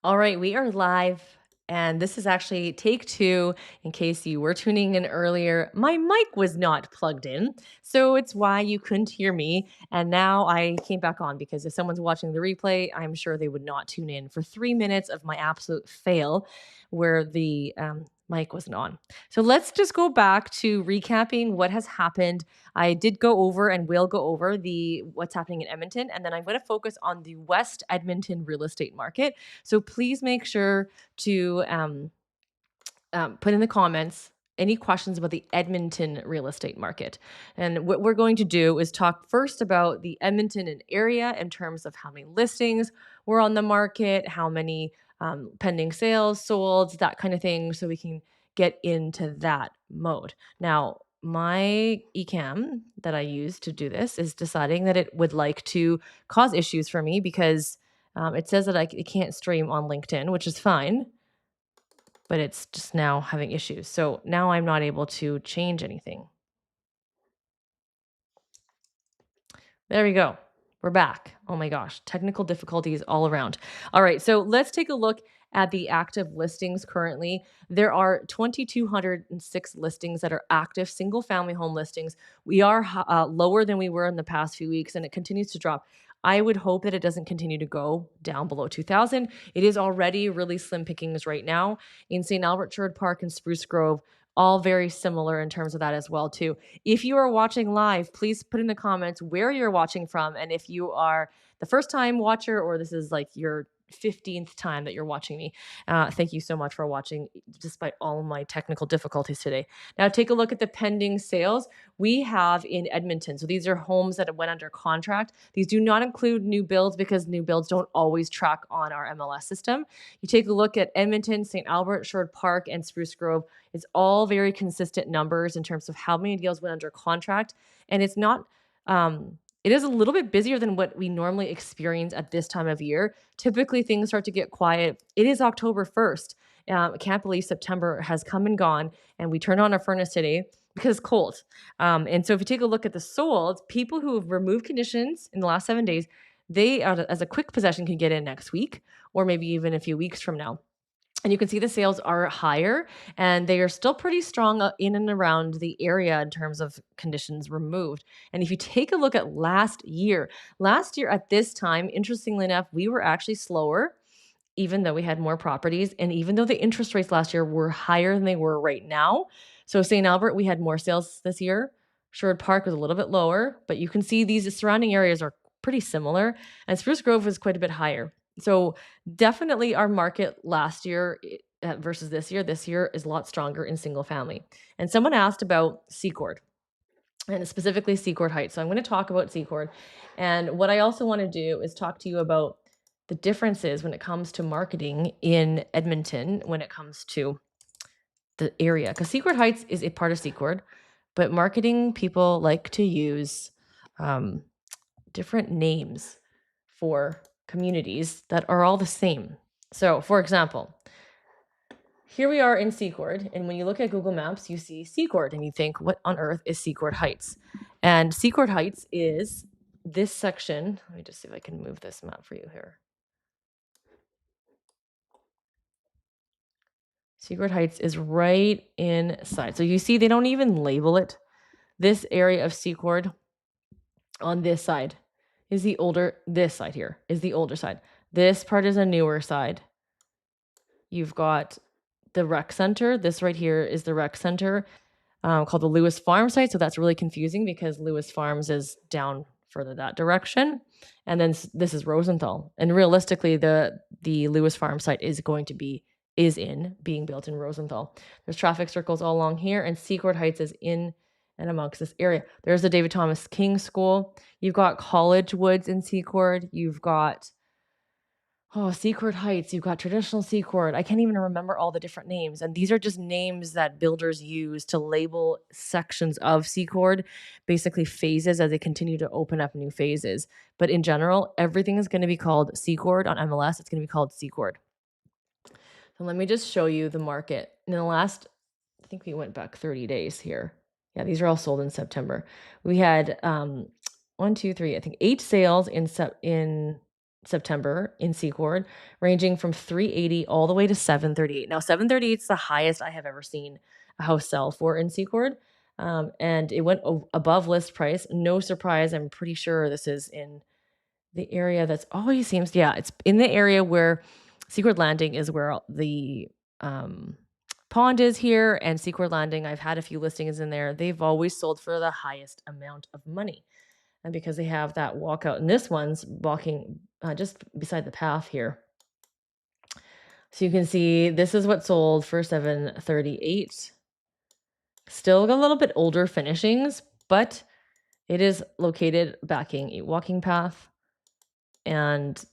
All right, we are live, and this is actually take two. In case you were tuning in earlier, my mic was not plugged in, so it's why you couldn't hear me. And now I came back on because if someone's watching the replay, I'm sure they would not tune in for 3 minutes of my absolute fail where the mic wasn't on. So let's just go back to recapping what has happened. I did go over and will go over the what's happening in Edmonton, and then I'm going to focus on the West Edmonton real estate market. So please make sure to put in the comments any questions about the Edmonton real estate market. And what we're going to do is talk first about the Edmonton and area in terms of how many listings were on the market, how many pending sales, sold, that kind of thing, so we can get into that mode. Now, my eCam that I use to do this is deciding that it would like to cause issues for me because it says that it can't stream on LinkedIn, which is fine, but it's just now having issues. So now I'm not able to change anything. There we go. We're back. Oh my gosh, technical difficulties all around. All right, so let's take a look at the active listings currently. There are 2,206 listings that are active single family home listings. We are lower than we were in the past few weeks, and it continues to drop. I would hope that it doesn't continue to go down below 2,000. It is already really slim pickings right now in St. Albert Sherwood Park and Spruce Grove, all very similar in terms of that as well too. If you are watching live, please put in the comments where you're watching from, and if you are the first time watcher or this is like your 15th time that you're watching me, thank you so much for watching despite all of my technical difficulties today. Now take a look at the pending sales we have in Edmonton. So these are homes that went under contract. These do not include new builds because new builds don't always track on our MLS system. You take a look at Edmonton, St. Albert, Sherwood Park, and Spruce Grove. It's all very consistent numbers in terms of how many deals went under contract. And it's not, it is a little bit busier than what we normally experience at this time of year. Typically, things start to get quiet. It is October 1st. I can't believe September has come and gone, and we turned on our furnace today because it's cold. And so, if you take a look at the solds, people who have removed conditions in the last 7 days, they, as a quick possession, can get in next week or maybe even a few weeks from now. And you can see the sales are higher and they are still pretty strong in and around the area in terms of conditions removed. And if you take a look at last year at this time, interestingly enough, we were actually slower, even though we had more properties. And even though the interest rates last year were higher than they were right now. So St. Albert, we had more sales this year. Sherwood Park was a little bit lower, but you can see these surrounding areas are pretty similar. And Spruce Grove was quite a bit higher. So definitely our market last year versus this year is a lot stronger in single family. And someone asked about Secord and specifically Secord Heights. So I'm going to talk about Secord. And what I also want to do is talk to you about the differences when it comes to marketing in Edmonton when it comes to the area. Because Secord Heights is a part of Secord, but marketing people like to use different names for communities that are all the same. So, for example, here we are in Secord, and when you look at Google Maps, you see Secord, and you think, what on earth is Secord Heights? And Secord Heights is this section. Let me just see if I can move this map for you here. Secord Heights is right inside. So you see, they don't even label it. This area of Secord on this side is the older, this side here is the older side. This part is a newer side. You've got the rec center. This right here is the rec center called the Lewis Farm site. So that's really confusing because Lewis Farms is down further that direction. And then this is Rosenthal. And realistically, the Lewis Farm site is being built in Rosenthal. There's traffic circles all along here, and Secord Heights is in and amongst this area. There's the David Thomas King School. You've got College Woods in Secord. You've got Secord Heights. You've got traditional Secord. I can't even remember all the different names. And these are just names that builders use to label sections of Secord, basically phases as they continue to open up new phases. But in general, everything is going to be called Secord on MLS. It's going to be called Secord. So let me just show you the market. In the last, I think we went back 30 days here. Yeah, these are all sold in September. We had 1, 2, 3, I think 8 sales in September in Secord, ranging from 380 all the way to 738. Now, 738 is the highest I have ever seen a house sell for in Secord. And it went above list price. No surprise. I'm pretty sure this is in the area that's always seems, yeah, it's in the area where Secord Landing is where the um, pond is here. And Secord Landing, I've had a few listings in there. They've always sold for the highest amount of money. And because they have that walkout, and this one's walking just beside the path here. So you can see this is what sold for 738. Still got a little bit older finishings, but it is located backing a walking path. And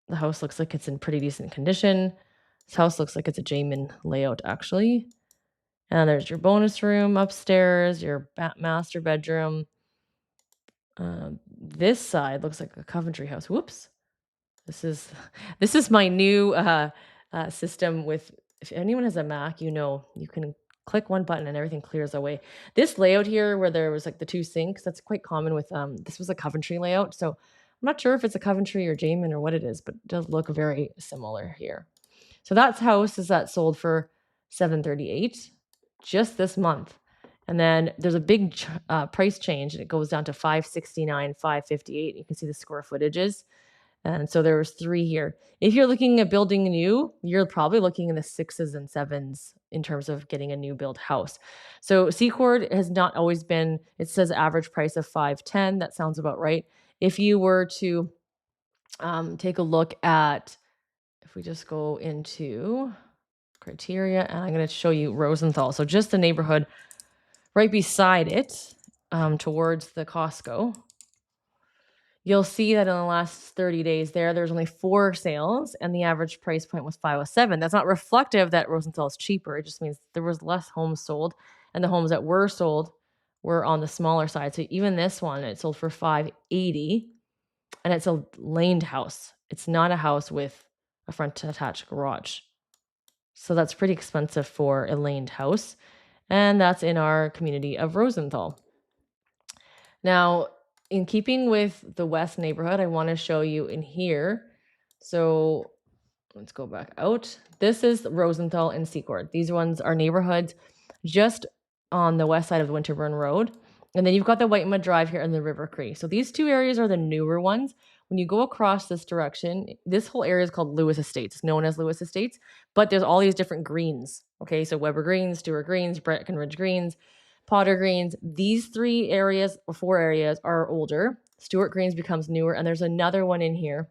the house looks like it's in pretty decent condition. This house looks like it's a Jamin layout, actually. And there's your bonus room upstairs, your master bedroom. This side looks like a Coventry house. Whoops. This is my new system with, if anyone has a Mac, you know, you can click one button and everything clears away. This layout here where there was like the two sinks, that's quite common with, this was a Coventry layout. So I'm not sure if it's a Coventry or Jamin or what it is, but it does look very similar here. So that's houses that sold for 738 just this month. And then there's a big price change, and it goes down to 569, 558. You can see the square footages. And so there was 3 here. If you're looking at building new, you're probably looking in the 6s and 7s in terms of getting a new build house. So Secord has not always been, it says average price of 510. That sounds about right. If you were to take a look at, if we just go into criteria, and I'm going to show you Rosenthal. So just the neighborhood right beside it, towards the Costco. You'll see that in the last 30 days there's only 4 sales, and the average price point was 507. That's not reflective that Rosenthal is cheaper. It just means there was less homes sold, and the homes that were sold were on the smaller side. So even this one, it sold for 580, and it's a laned house. It's not a house with a front attached garage. So that's pretty expensive for a laned house, and that's in our community of Rosenthal. Now, in keeping with the West neighborhood, I want to show you in here. So let's go back out. This is Rosenthal and Secord. These ones are neighborhoods just on the west side of the Winterburn Road. And then you've got the Whitemud Drive here and the River Cree. So these 2 areas are the newer ones. When you go across this direction, this whole area is called Lewis Estates. It's known as Lewis Estates, but there's all these different greens. Okay, so Weber Greens, Stewart Greens, Breckenridge Greens, Potter Greens. These 3 areas or 4 areas are older. Stewart Greens becomes newer, and there's another one in here.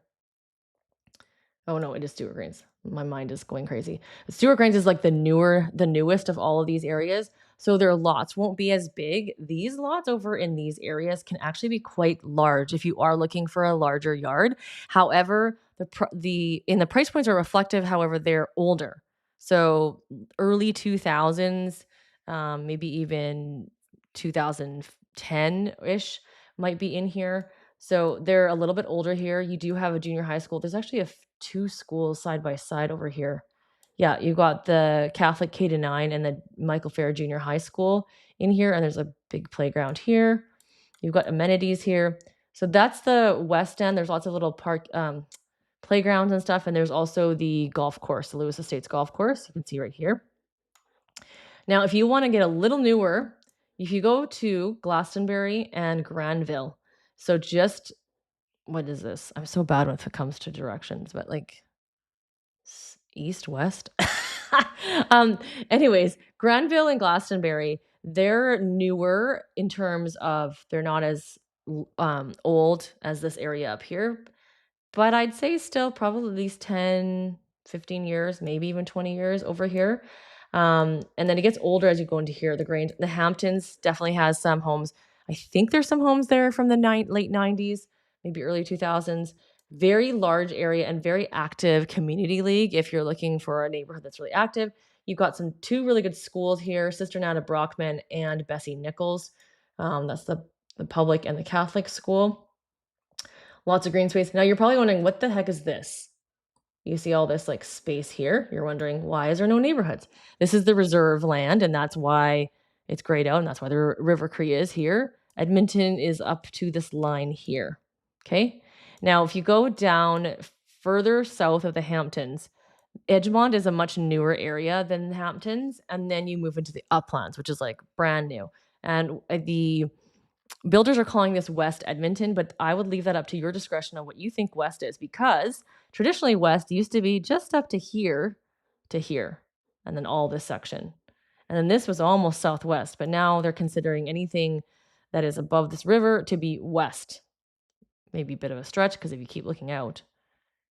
Oh no, it is Stewart Greens. My mind is going crazy. Stewart Greens is like the newest of all of these areas. So their lots won't be as big. These lots over in these areas can actually be quite large if you are looking for a larger yard. However, the price points are reflective. However, they're older. So early 2000s, maybe even 2010-ish might be in here. So they're a little bit older here. You do have a junior high school. There's actually 2 schools side by side over here. Yeah, you've got the Catholic K-9 and the Michael Fair Junior High School in here, and there's a big playground here. You've got amenities here. So that's the West End. There's lots of little park playgrounds and stuff, and there's also the golf course, the Lewis Estates golf course. You can see right here. Now, if you want to get a little newer, if you go to Glastonbury and Granville, so just, what is this? I'm so bad when it comes to directions, but like east, west. Anyways, Granville and Glastonbury, they're newer in terms of they're not as old as this area up here, but I'd say still probably at least 10, 15 years, maybe even 20 years over here. And then it gets older as you go into here. The Hamptons definitely has some homes. I think there's some homes there from the late 90s, maybe early 2000s. Very large area and very active community league. If you're looking for a neighborhood that's really active, you've got 2 really good schools here, Sister Nada Brockman and Bessie Nichols. That's the public and the Catholic school. Lots of green space. Now you're probably wondering, what the heck is this? You see all this like space here. You're wondering, why is there no neighborhoods? This is the reserve land, and that's why it's grayed out, and that's why the River Cree is here. Edmonton is up to this line here. Okay. Now, if you go down further south of the Hamptons, Edgemont is a much newer area than the Hamptons, and then you move into the Uplands, which is like brand new. And the builders are calling this West Edmonton, but I would leave that up to your discretion on what you think West is, because traditionally West used to be just up to here, and then all this section. And then this was almost southwest, but now they're considering anything that is above this river to be west. Maybe a bit of a stretch, because if you keep looking out,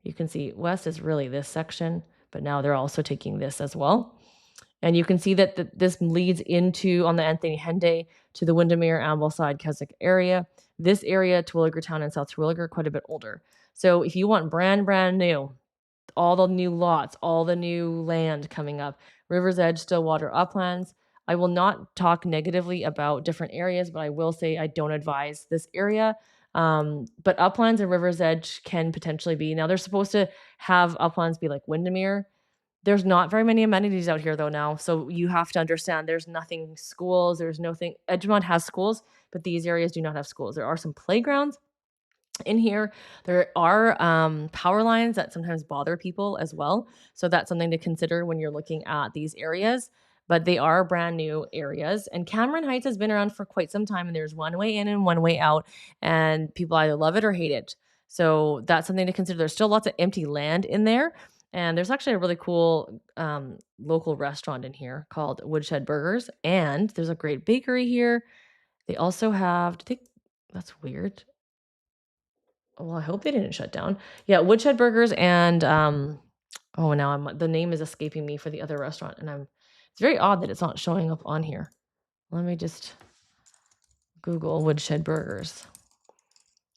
you can see west is really this section, but now they're also taking this as well. And you can see that this leads into, on the Anthony Henday, to the Windermere, Ambleside, Keswick area. This area, Terwilliger Town and South Terwilliger, quite a bit older. So if you want brand new, all the new lots, all the new land coming up, River's Edge, Stillwater, Uplands. I will not talk negatively about different areas, but I will say I don't advise this area. But Uplands and River's Edge can potentially be. Now, they're supposed to have Uplands be like Windermere. There's not very many amenities out here though now. So you have to understand there's nothing schools, there's nothing. Edgemont has schools, but these areas do not have schools. There are some playgrounds in here. There are power lines that sometimes bother people as well. So that's something to consider when you're looking at these areas. But they are brand new areas. And Cameron Heights has been around for quite some time, and there's one way in and one way out. And people either love it or hate it. So that's something to consider. There's still lots of empty land in there. And there's actually a really cool local restaurant in here called Woodshed Burgers. And there's a great bakery here. They also have, that's weird. Well, I hope they didn't shut down. Yeah, Woodshed Burgers and oh, now the name is escaping me for the other restaurant, and it's very odd that it's not showing up on here. Let me just Google Woodshed Burgers.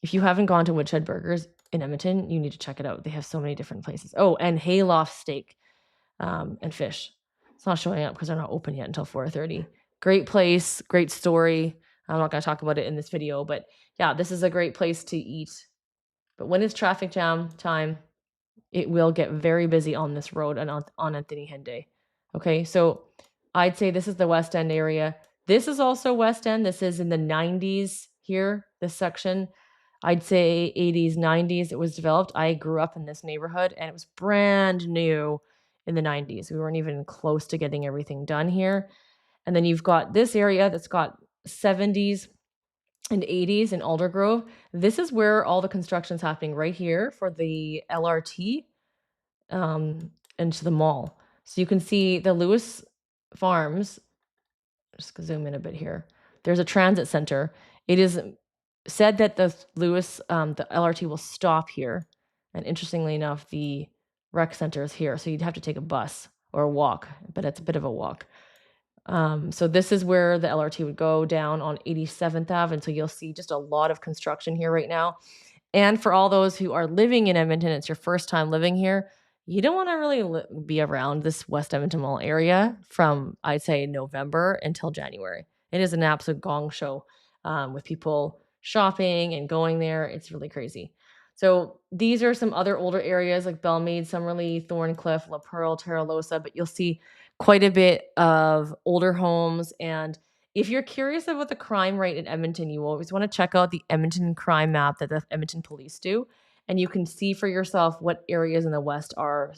If you haven't gone to Woodshed Burgers in Edmonton, you need to check it out. They have so many different places. Oh, and Hayloft Steak and Fish. It's not showing up because they're not open yet until 4:30. Great place, great story. I'm not going to talk about it in this video, but yeah, this is a great place to eat. But when it's traffic jam time, it will get very busy on this road and on Anthony Henday. Okay, so I'd say this is the West End area. This is also West End. This is in the 90s here, this section. I'd say 80s, 90s it was developed. I grew up in this neighborhood, and it was brand new in the 90s. We weren't even close to getting everything done here. And then you've got this area that's got 70s and 80s in Aldergrove. This is where all the construction's happening right here for the LRT and to the mall. So you can see the Lewis Farms. Just zoom in a bit here. There's a transit center. It is said that the LRT will stop here. And interestingly enough, the rec center is here. So you'd have to take a bus or a walk, but it's a bit of a walk. So this is where the LRT would go down on 87th Ave. And so you'll see just a lot of construction here right now. And for all those who are living in Edmonton, it's your first time living here, you don't want to really be around this West Edmonton Mall area from, I'd say, November until January. It is an absolute gong show with people shopping and going there. It's really crazy. So these are some other older areas like Belmead, Summerlee, Thorncliffe, La Pearl, Terralosa, but you'll see quite a bit of older homes. And if you're curious about the crime rate in Edmonton, you always want to check out the Edmonton crime map that the Edmonton police do. And you can see for yourself what areas in the West are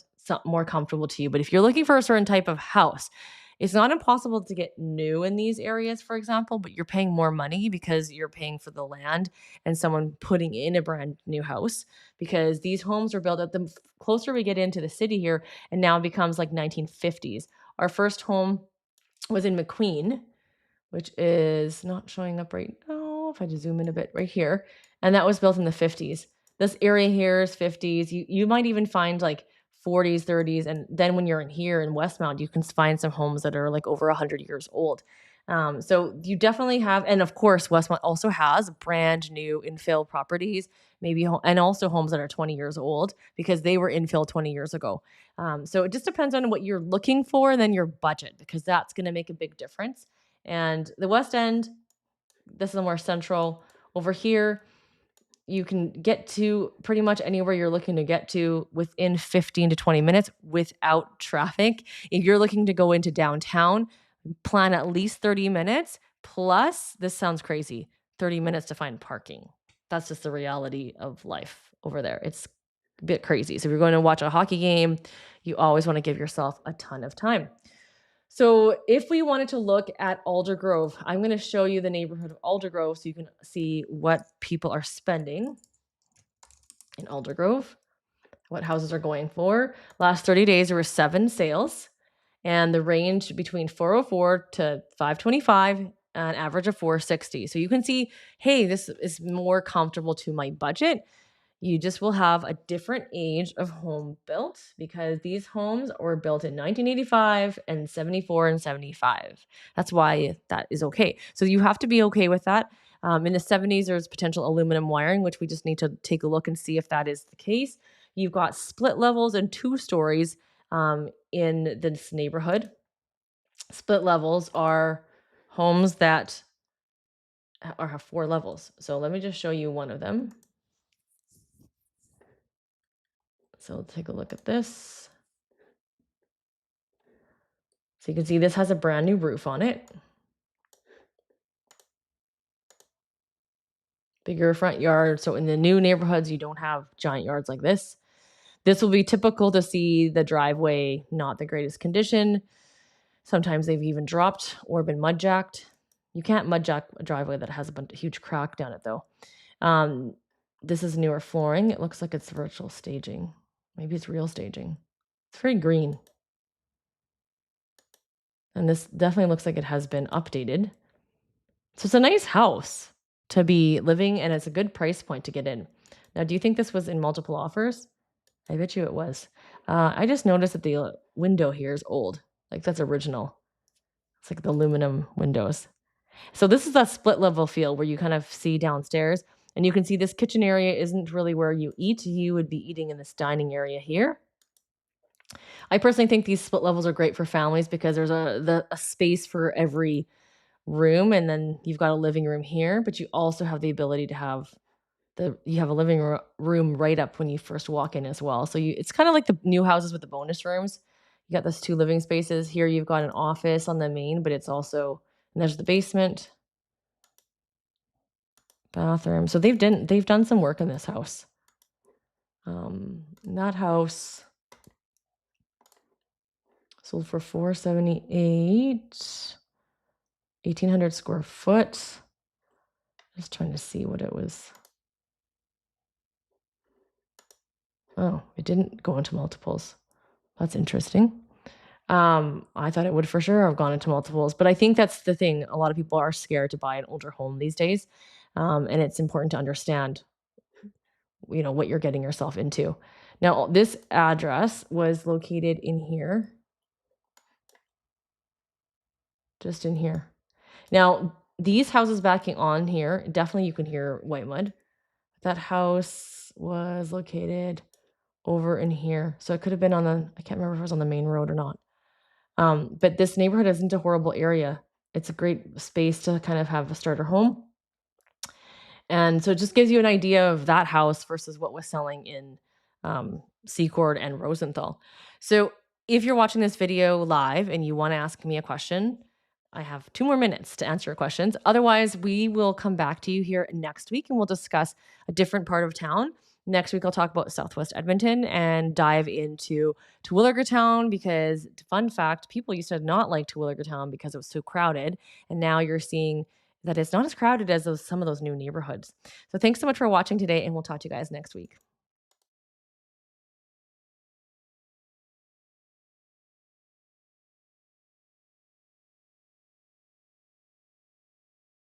more comfortable to you. But if you're looking for a certain type of house, it's not impossible to get new in these areas, for example, but you're paying more money because you're paying for the land and someone putting in a brand new house, because these homes were built at the closer we get into the city here, and now it becomes like 1950s. Our first home was in McQueen, which is not showing up right now. If I just zoom in a bit right here, and that was built in the 50s. This area here is 50s. You might even find like 40s, 30s. And then when you're in here in Westmount, you can find some homes that are like over 100 years old. So you definitely have, and of course, Westmount also has brand new infill properties, maybe, and also homes that are 20 years old because they were infill 20 years ago. So it just depends on what you're looking for and then your budget, because that's going to make a big difference. And the West End, this is more central. Over here, you can get to pretty much anywhere you're looking to get to within 15 to 20 minutes without traffic. If you're looking to go into downtown, plan at least 30 minutes. Plus, this sounds crazy, 30 minutes to find parking. That's just the reality of life over there. It's a bit crazy. So if you're going to watch a hockey game, you always want to give yourself a ton of time. So if we wanted to look at Aldergrove, I'm going to show you the neighborhood of Aldergrove so you can see what people are spending in Aldergrove, what houses are going for. Last 30 days, there were 7 sales, and the range between 404 to 525, an average of 460. So you can see, hey, this is more comfortable to my budget. You just will have a different age of home built because these homes were built in 1985 and 74 and 75. That's why that is okay. So you have to be okay with that. In the 70s, there's potential aluminum wiring, which we just need to take a look and see if that is the case. You've got split levels and 2 stories in this neighborhood. Split levels are homes that have 4 levels. So let me just show you one of them. So take a look at this. So you can see this has a brand new roof on it. Bigger front yard. So in the new neighborhoods, you don't have giant yards like this. This will be typical to see the driveway not the greatest condition. Sometimes they've even dropped or been mud jacked. You can't mud jack a driveway that has a huge crack down it though. This is newer flooring. It looks like it's virtual staging. Maybe it's real staging. It's very green. And this definitely looks like it has been updated. So it's a nice house to be living, and it's a good price point to get in. Now, do you think this was in multiple offers? I bet you it was. I just noticed that the window here is old. Like that's original. It's like the aluminum windows. So this is that split level feel where you kind of see downstairs, and you can see this kitchen area isn't really where you eat. You would be eating in this dining area here. I personally think these split levels are great for families because there's a space for every room, and then you've got a living room here, but you also have the ability to have you have a room right up when you first walk in as well. So it's kind of like the new houses with the bonus rooms. You got those 2 living spaces. Here you've got an office on the main, but it's also, and there's the basement, bathroom. So they've done some work in this house. That house sold for 478, 1,800 square foot. Just trying to see what it was. Oh, it didn't go into multiples. That's interesting. I thought it would for sure have gone into multiples, but I think that's the thing. A lot of people are scared to buy an older home these days. And it's important to understand, what you're getting yourself into. Now, this address was located in here, just in here. Now, these houses backing on here, definitely you can hear white mud. That house was located over in here. So it could have been I can't remember if it was on the main road or not. But this neighborhood isn't a horrible area. It's a great space to kind of have a starter home. And so it just gives you an idea of that house versus what was selling in Secord and Rosenthal. So if you're watching this video live and you want to ask me a question, I have 2 more minutes to answer your questions. Otherwise, we will come back to you here next week and we'll discuss a different part of town. Next week, I'll talk about Southwest Edmonton and dive into Terwillegar Town because, fun fact, people used to not like Terwillegar Town because it was so crowded. And now you're seeing that it's not as crowded as some of those new neighborhoods. So thanks so much for watching today, and we'll talk to you guys next week.